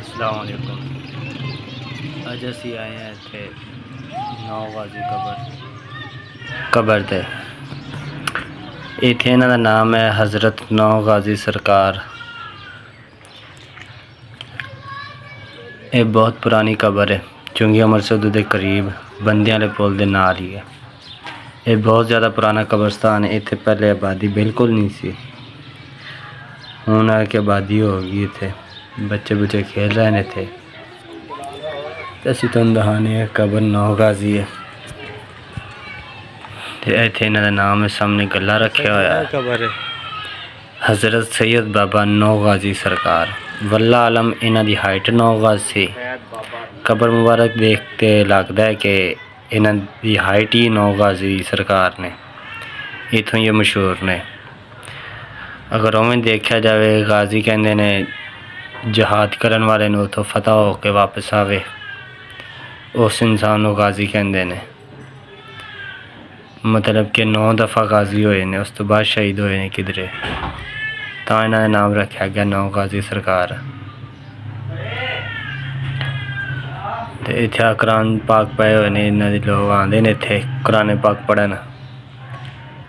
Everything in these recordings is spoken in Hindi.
अस्सलाम वालेकुम। अज असी आए हैं इत्थे नौ गाजी कबर ते। इत्थे इन्हां दा नाम है हज़रत नौ गाजी सरकार। ये बहुत पुरानी कबर है चुंगी अमरसद के करीब बंदियां वाले पुल के नाल ही है। ये बहुत ज़्यादा पुराना कब्रस्तान है। इत्थे पहले आबादी बिल्कुल नहीं सी, हुण आके आबादी हो गई। इत्थे बच्चे बुच्चे खेल रहे हैं। इत्थे असीं तुहानूं दिखाने कबर नौ गाजी है। इत्थे इन्हां दा नाम है, सामने गला रखा होया है। कबर है हज़रत सैयद बाबा नौ गाजी सरकार। वल्ला आलम इन्हां दी हाइट 9 गज सी। कबर मुबारक देख के लगता है कि इन्हां दी हाइट ही 9 गाजी सरकार ने, इत्थों ये मशहूर ने। अगर उवें देखा जाए, गाजी कहते ने जहाद करन वाले नूं उतों फतह होकर वापस आवे, उस इंसान को गाजी कहते ने। मतलब कि 9 दफ़ा गाजी होए ने, उस तो बाद शहीद होए ने किधरे, तां इन्हां दा नाम रखा गया नौ गाजी सरकार। ते इत्थे कुरान पाक पाए हुए ने। इन्हां दे लोग आंदे ने इत्थे कुरान पाक पढ़न,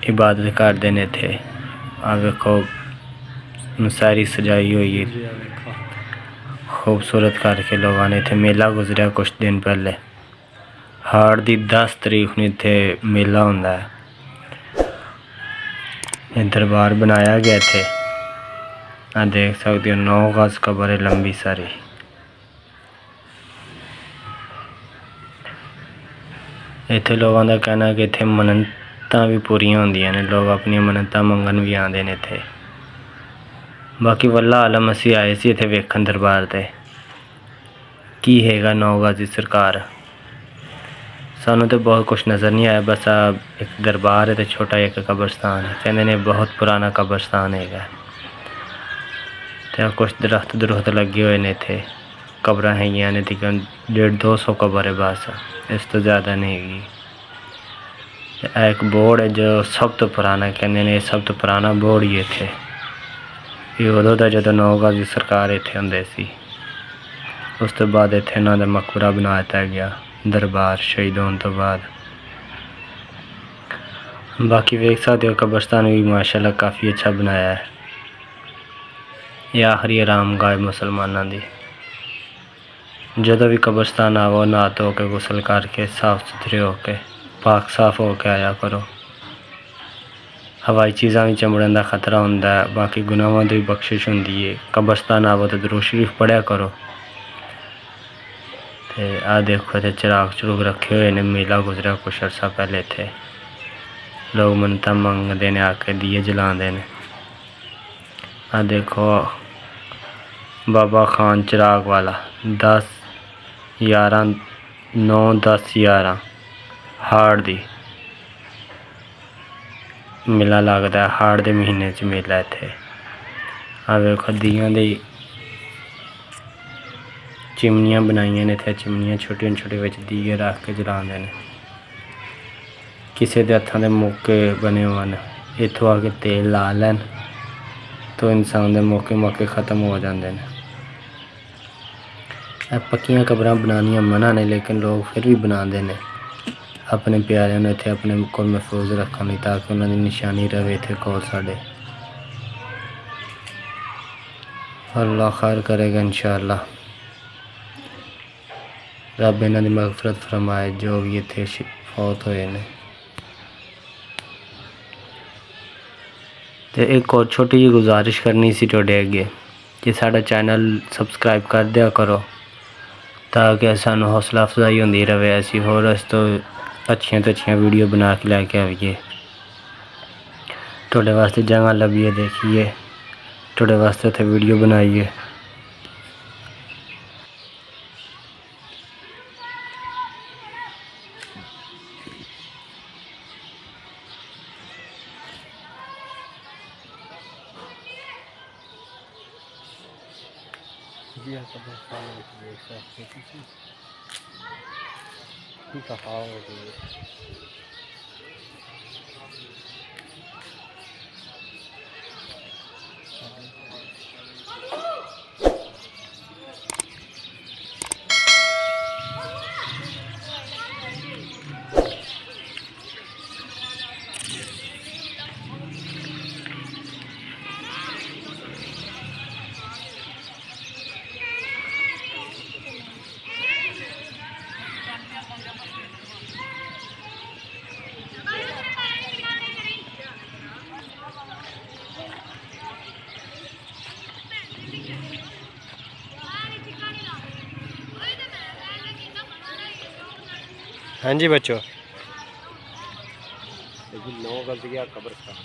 इबादत करते हैं। इत्थे आ वेखो सारी सजाई हुई है, खूबसूरत करके लोग आने। इत्थे मेला गुजरिया कुछ दिन पहले, हाड़ दी 10 तरीक नूं इत्थे मेला होंदा है। ये दरबार बनाया गया इत्थे, आ देख सकते हो 9 गज कबर है लंबी सारी। इत्थे लोगों का कहना है कि इत्थे मन्नतां भी पूरियां होंदियां ने, लोग अपनी मन्नतां मंगन भी आते हैं इत्थे। बाकी वल्ला आलम असीं आए सी इत्थे वेखन दरबार ते की हैगा नौ गाजी सरकार। सानू तो बहुत कुछ नज़र नहीं आया, बस एक दरबार है तो छोटा एक कब्रस्तान है। कहते ने बहुत पुराना कब्रस्तान है। तो कुछ दरख्त दुरख्त लगे हुए ने। इत्थे कबर हैगियां ने, तकरीबन 150-200 कबर है, बस इस तो ज़्यादा नहीं हैगी। एक बोर्ड है जो सब तो पुराना, कहते ने सब तो पुराना बोर्ड ही इत्थे। ये उदों दा जदों नौ गाजी सरकार इत्थे हुंदे सी। उस तो बाद इत्थे इन्हां दा मकबरा बना दिता गया दरबार शहीद होने तो बाद। बाकी वेख सकते हो कब्रस्तान भी माशाल्लाह काफ़ी अच्छा बनाया है। यह आखिरी आराम गाह मुसलमानों की। जदों भी कब्रस्तान आवो नहा धो के गुसल करके साफ सुथरे होके पाक साफ होके आया करो। हवाई चीज़ां भी चमड़न का खतरा होंदा है, बाकी गुनाहों की बख्शिश होंदी है। कब्रस्तान आवो तो दुरूद शरीफ पढ़िया करो। ते आ देखो इत्थे चिराग चरूग रखे हुए ने, मेला गुजरा कुछ अर्सा पहले। इत्थे लोग मन्नतां मंगते हैं, आके दिए जलाते हैं। आ देखो बाबा खान चिराग वाला 10/11/9/10/11 हाड़ दी मेला लगता है। हाड़ के महीने च मेला इत्थे। आ वेखो दियां दी चिमनियां बनाइयां ने इत्थे, चिमनियां छोटियां छोटियां विच दिए रख के जलाते हैं। किसी के हत्थों के मौके बने हुए हैं, इत्थों आके तेल ला लैन तो इंसान के मौके ख़त्म हो जाते हैं। पक्कियां कबरां बनानियां मना ने, लेकिन लोग फिर भी बनाते हैं अपने प्यारिਆਂ ਨੂੰ इत्थे अपने को महफूज रखने, ताकि उन्होंने निशानी रहे इत्थे कोल साडे। अल्लाह खैर करेगा इंशाअल्लाह। रब इन्हां दी मगफरत फरमाए जो भी इत्थे फौत होए ने। तो एक और छोटी जी गुजारिश करनी सी तुहाडे अगे कि साडा चैनल सबसक्राइब कर दिया करो, ताकि सानू हौसला अफजाई होंदी रहे, ऐसी होर इस तो अच्छियां तो अच्छियां वीडियो बना के लैके आइए। तुहाडे वास्ते जगह लभीए देखिए, तुहाडे वास्ते उत्थे वीडियो बनाइए। जी हाँ, कब्रिस्तान देख सकते हो हाँ जी बच्चों। 9 गज गया कब्रिस्तान।